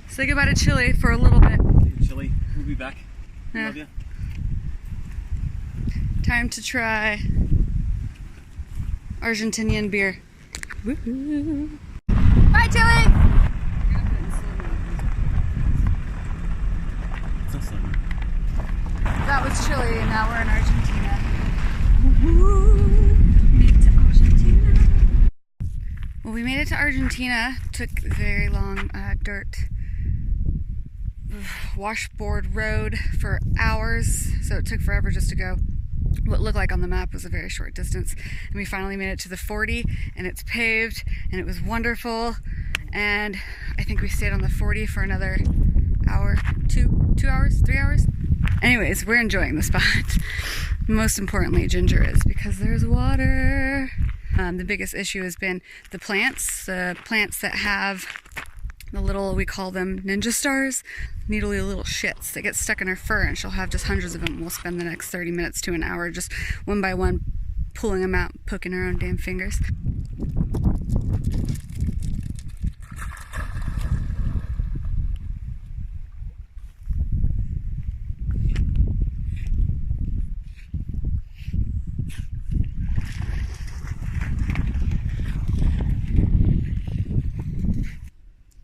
Say goodbye to Chile for a little bit. Chile, we'll be back. Yeah. Love you. Time to try Argentinian beer. Woohoo! Bye, Chile! That was Chile, and now we're in Argentina. Made it to Argentina. Well, we made it to Argentina. Took very long dirt washboard road for hours, so it took forever just to go. What looked like on the map was a very short distance, and we finally made it to the 40, and it's paved, and it was wonderful. And I think we stayed on the 40 for another hour, 2 hours, 3 hours. Anyways, we're enjoying the spot. Most importantly, Ginger is, because there's water. The biggest issue has been the plants that have the little, we call them ninja stars, needly little shits that get stuck in her fur, and she'll have just hundreds of them. We'll spend the next 30 minutes to an hour just one by one pulling them out, poking her own damn fingers.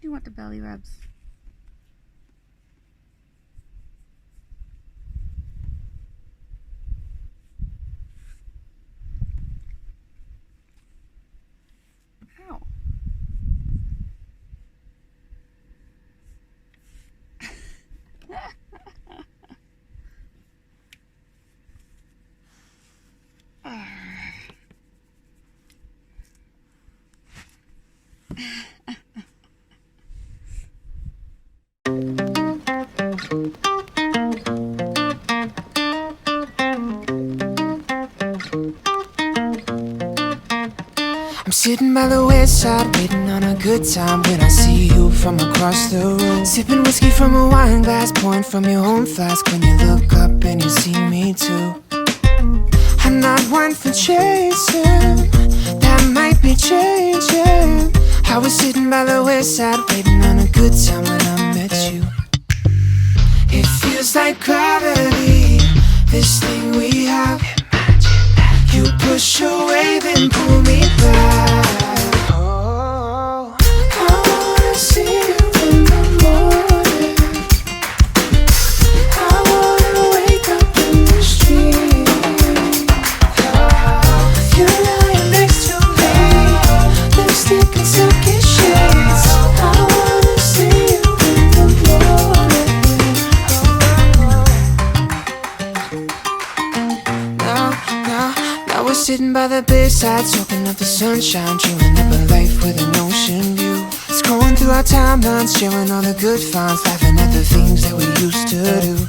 You want the belly rubs? Ow. I'm sitting by the west side, waiting on a good time when I see you from across the room. Sipping whiskey from a wine glass, pouring from your own flask when you look up and you see me too. I'm not one for chasing, that might be changing. I was sitting by the west side, waiting on a good time when I met you. It feels like gravity, this thing we have. You push away, then pull me back. Oh, I wanna see you in the morning. I wanna wake up in the street. You're lying next to me, lipstick and silky shades. I wanna see you in the morning. Now we're sitting by the bayside, soaking up the sunshine, dreaming up a life with an ocean view. Scrolling through our timelines, sharing all the good finds, laughing at the things that we used to do.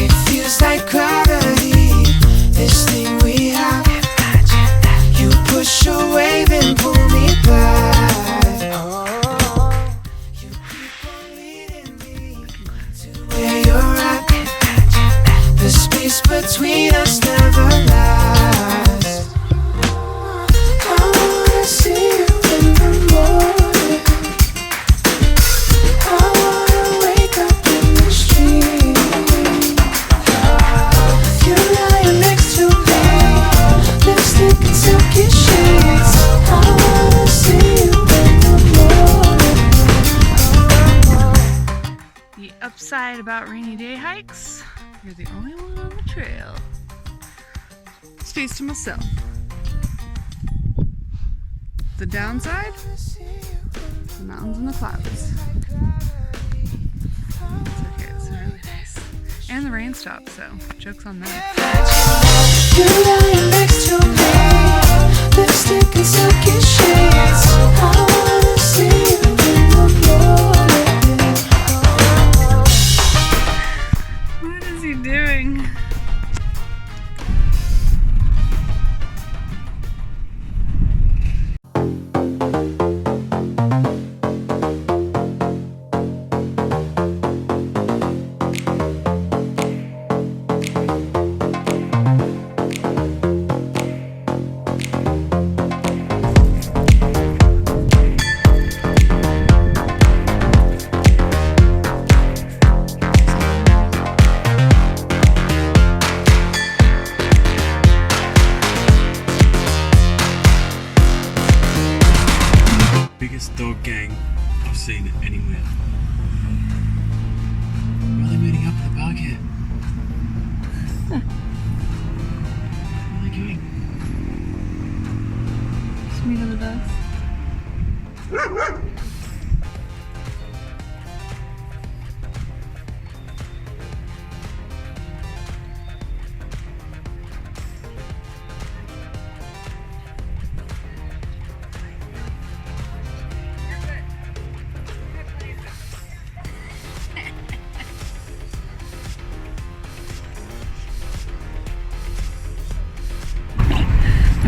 It feels like gravity, this thing we have. You push away, then pull me back. Oh, you keep on leading me to where you're at. The space between us never lasts. I wanna see you in the morning. I wanna wake up in the street. You're lying next to me, lipstick and silky shades. I wanna see you in the morning. The upside about rainy day hikes: you're the only one on the trail. Space to myself. The downside? The mountains and the clouds. It's okay, it's really nice. And the rain stopped, so joke's on that. You're lying next to me, lipstick and silky shades. I wanna see you in the morning. What is he doing?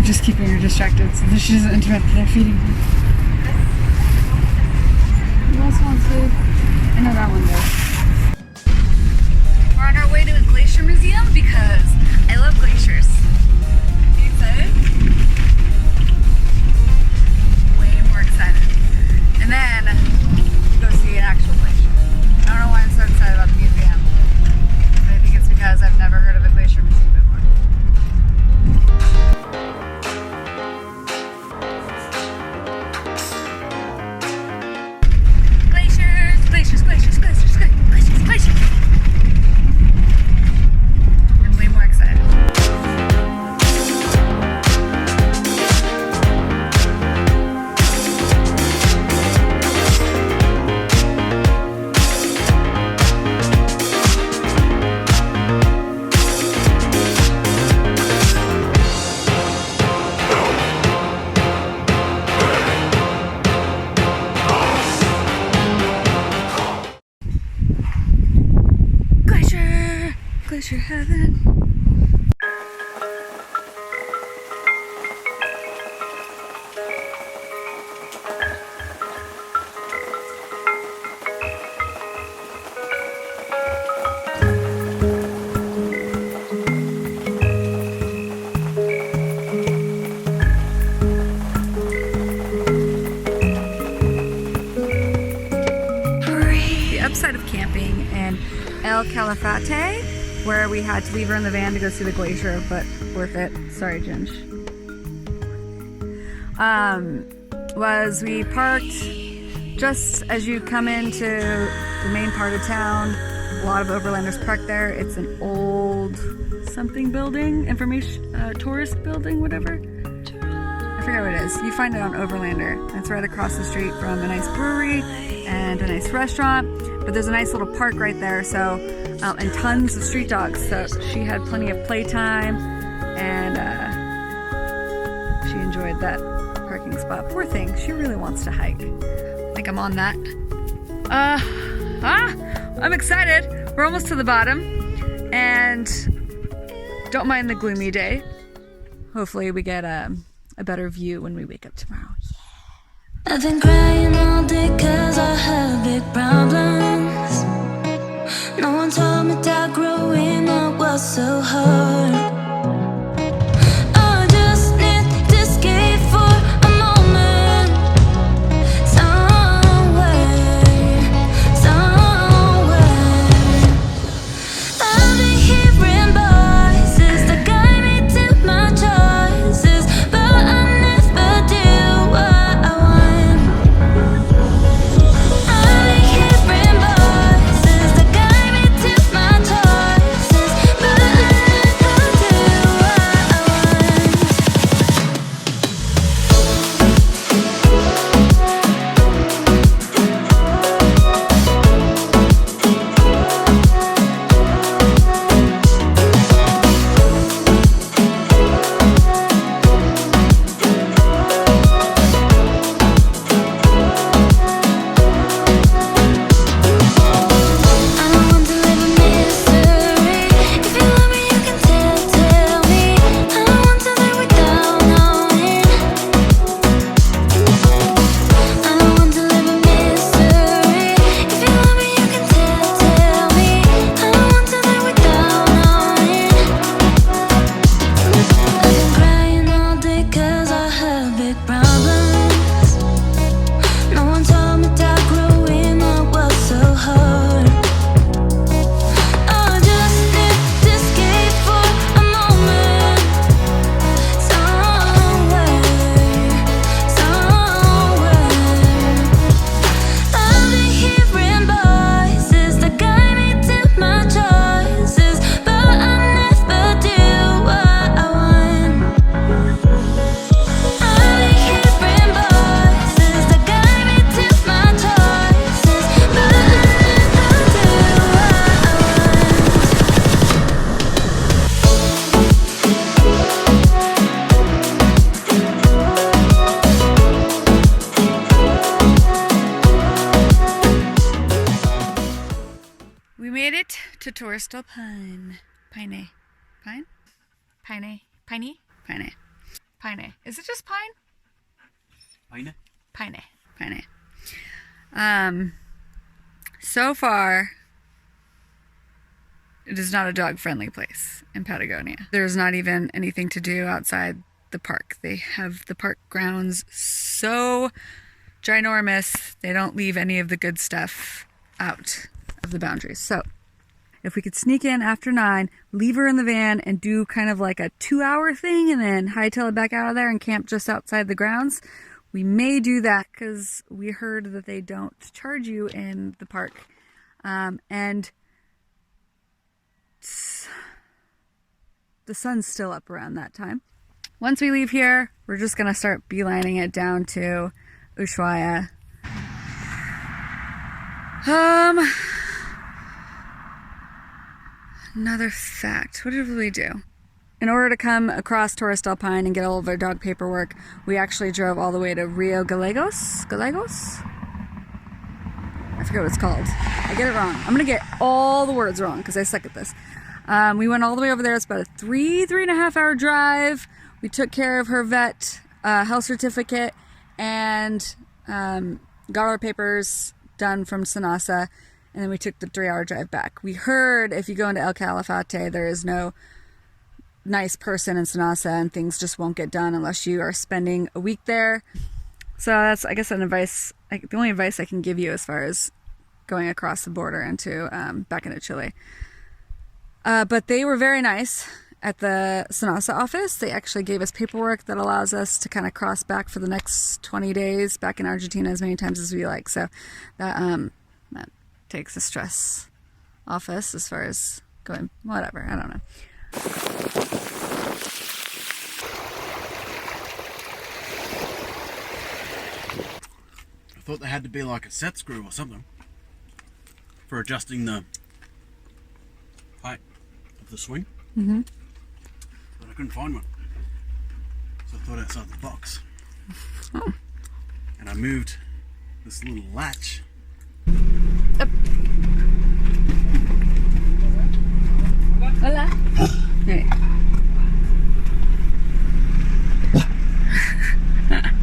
just keeping her distracted so that she doesn't interrupt their feeding her. Who else wants food? I know that one does. We're on our way to a glacier museum because I love glaciers. Are you excited? Way more excited. And then go see an actual glacier. I don't know why I'm so excited about the museum, but I think it's because I've never heard of a glacier museum before. Glaciers, glaciers, glaciers, glaciers, glaciers. I'm way more excited. Glacier heaven. The upside of camping in El Calafate, where we had to leave her in the van to go see the glacier, but worth it. Sorry, Ginge. Was we parked just as you come into the main part of town. A lot of overlanders park there. It's an old something building, information, tourist building, whatever. I forget what it is. You find it on Overlander. It's right across the street from a nice brewery and a nice restaurant. But there's a nice little park right there, so and tons of street dogs. So she had plenty of playtime, and she enjoyed that parking spot. Poor thing, she really wants to hike. I think I'm on that. I'm excited. We're almost to the bottom, and don't mind the gloomy day. Hopefully we get a better view when we wake up tomorrow. Yeah. I've been crying all day 'cause I have big problems. No one told me that growing up was so hard. I just need to escape for a moment. Somewhere. I've been hearing voices that guide me to my choices, but I never do what I want. I've been hearing voices that guide me to my choices, but I never do what I want. I don't want to live in misery. If you love me, you can tell me. I don't want to live without knowing. I don't want to live in misery. If you love me, you can tell me. I don't want to live without knowing. I've been crying all day 'cause I have big problems. No one told me that growing up was so hard. I just need to escape for a moment. Somewhere. I've been hearing voices that guide me to my choices, but I never do what I want. I've been hearing voices that guide me to my choices, but I never do what I We made it to Torres Del Paine. Paine. Paine. Is it just pine? Paine? Paine. Paine. So far, it is not a dog-friendly place in Patagonia. There's not even anything to do outside the park. They have the park grounds so ginormous, they don't leave any of the good stuff out of the boundaries. So if we could sneak in after 9, leave her in the van and do kind of like a 2-hour thing and then hightail it back out of there and camp just outside the grounds, we may do that because we heard that they don't charge you in the park. And the sun's still up around that time. Once we leave here, we're just going to start beelining it down to Ushuaia. Another fact. What did we do? In order to come across Torres Del Paine and get all of our dog paperwork, we actually drove all the way to Rio Gallegos? Gallegos? I forget what it's called. I get it wrong. I'm going to get all the words wrong because I suck at this. We went all the way over there. It's about a 3.5 hour drive. We took care of her vet health certificate and got our papers done from Sanasa, and then we took the 3-hour drive back. We heard if you go into El Calafate, there is no nice person in Sanasa, and things just won't get done unless you are spending a week there. So that's, I guess, the only advice I can give you as far as going across the border into back into Chile. But they were very nice at the Sanasa office. They actually gave us paperwork that allows us to kind of cross back for the next 20 days back in Argentina as many times as we like. So that takes the stress off us as far as going, whatever, I don't know. I thought there had to be like a set screw or something for adjusting the height of the swing. Mm-hmm. But I couldn't find one. So I thought outside the box. Oh. And I moved this little latch. Up. Hola. Hey.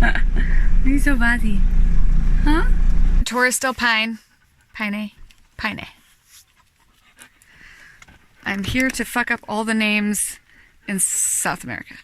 Why are you so buzzy? Huh? Torres Del Paine. Paine. I'm here to fuck up all the names in South America.